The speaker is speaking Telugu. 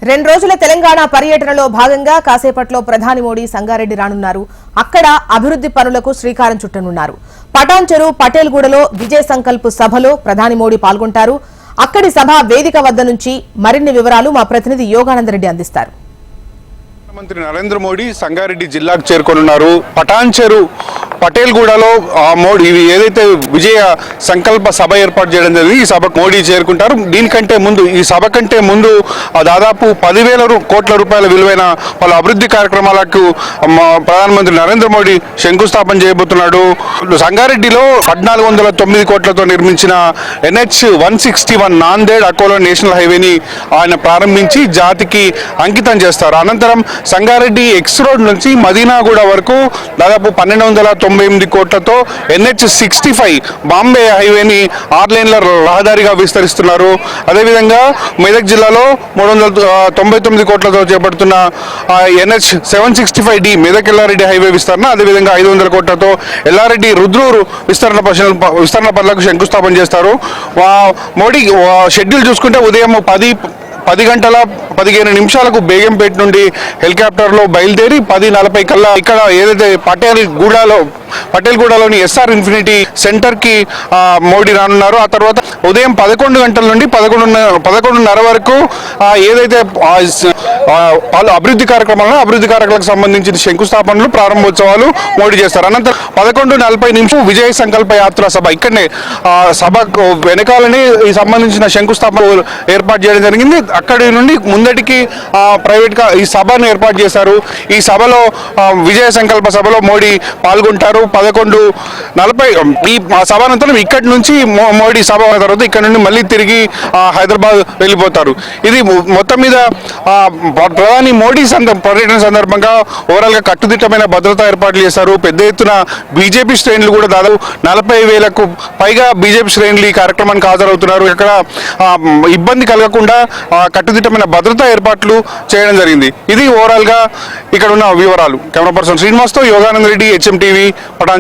రెండు రోజుల తెలంగాణ పర్యటనలో భాగంగా కాసేపట్లో ప్రధాని మోడీ సంగారెడ్డి రానున్నారు. అక్కడ అభివృద్ధి పనులకు శ్రీకారం చుట్టనున్నారు. పటాన్ చెరువు పటేల్గూడలో విజయ్ సంకల్ప్ సభలో ప్రధాని మోడీ పాల్గొంటారు. అక్కడి సభ వేదిక వద్ద నుంచి మరిన్ని వివరాలు మా ప్రతినిధి యోగానందరెడ్డి అందిస్తారు. ప్రధానమంత్రి నరేంద్ర మోడీ సంగారెడ్డి జిల్లాకు చేరుకొనున్నారు. పటాన్ చెరువు పటేల్గూడలో మోడీ ఏదైతే విజయ సంకల్ప సభ ఏర్పాటు చేయడం జరిగింది, ఈ సభకు మోడీ చేరుకుంటారు. దీనికంటే ముందు, ఈ సభ కంటే ముందు దాదాపు 10,000 కోట్ల రూపాయల విలువైన పలు అభివృద్ధి కార్యక్రమాలకు ప్రధానమంత్రి నరేంద్ర మోడీ శంకుస్థాపన చేయబోతున్నాడు. సంగారెడ్డిలో 1,409 కోట్లతో నిర్మించిన NH-161 నాందేడ్ అకోలా నేషనల్ హైవేని ఆయన ప్రారంభించి జాతికి అంకితం చేస్తారు. అనంతరం సంగారెడ్డి ఎక్స్ రోడ్ నుంచి మదీనాగూడ వరకు దాదాపు 1,298 కోట్లతో NH-65 బాంబే హైవేని 6 లేన్ల రహదారిగా విస్తరిస్తున్నారు. అదేవిధంగా మెదక్ జిల్లాలో 399 కోట్లతో చేపడుతున్న NH-765D మెదక్ ఎల్లారెడ్డి హైవే విస్తరణ, అదేవిధంగా 500 కోట్లతో ఎల్లారెడ్డి రుద్రూరు విస్తరణ పనులకు శంకుస్థాపన చేస్తారు. మోడీ షెడ్యూల్ చూసుకుంటే ఉదయం 10 గంటల 15 నిమిషాలకు బేగంపేట నుండి హెలికాప్టర్లో బయలుదేరి 10:40 కల్లా ఇక్కడ ఏదైతే పటేల్గూడలోని ఎస్ఆర్ ఇన్ఫినిటీ సెంటర్కి మోడీ రానున్నారు. ఆ తర్వాత ఉదయం 11 గంటల నుండి 11:30 వరకు ఏదైతే అభివృద్ధి కార్యక్రమాలకు సంబంధించిన శంకుస్థాపనలు, ప్రారంభోత్సవాలు మోడీ చేస్తారు. అనంతరం 11:40 విజయ సంకల్ప యాత్ర సభ ఇక్కడనే సభ వెనకాలనే ఈ సంబంధించిన శంకుస్థాపన ఏర్పాటు చేయడం జరిగింది. అక్కడి నుండి ముందటికి ప్రైవేట్గా ఈ సభను ఏర్పాటు చేశారు. ఈ సభలో విజయ సంకల్ప సభలో మోడీ పాల్గొంటారు. 11:40 ఈ సభానంతరం ఇక్కడి నుంచి మోడీ సభ తర్వాత ఇక్కడ నుండి మళ్ళీ తిరిగి హైదరాబాద్ వెళ్ళిపోతారు. ఇది మొత్తం మీద ప్రధాని మోడీ పర్యటన సందర్భంగా ఓవరాల్గా కట్టుదిట్టమైన భద్రతా ఏర్పాట్లు చేశారు. పెద్ద ఎత్తున బీజేపీ శ్రేణులు కూడా దాదాపు 40,000కు పైగా బీజేపీ శ్రేణులు ఈ కార్యక్రమానికి హాజరవుతున్నారు. ఇక్కడ ఇబ్బంది కలగకుండా కట్టుదిట్టమైన భద్రతా ఏర్పాట్లు చేయడం జరిగింది. ఇది ఓవరాల్గా ఇక్కడ ఉన్న వివరాలు. కెమెరా పర్సన్ శ్రీనివాస్తో యోగానందరెడ్డి, HM TV, పటాన్.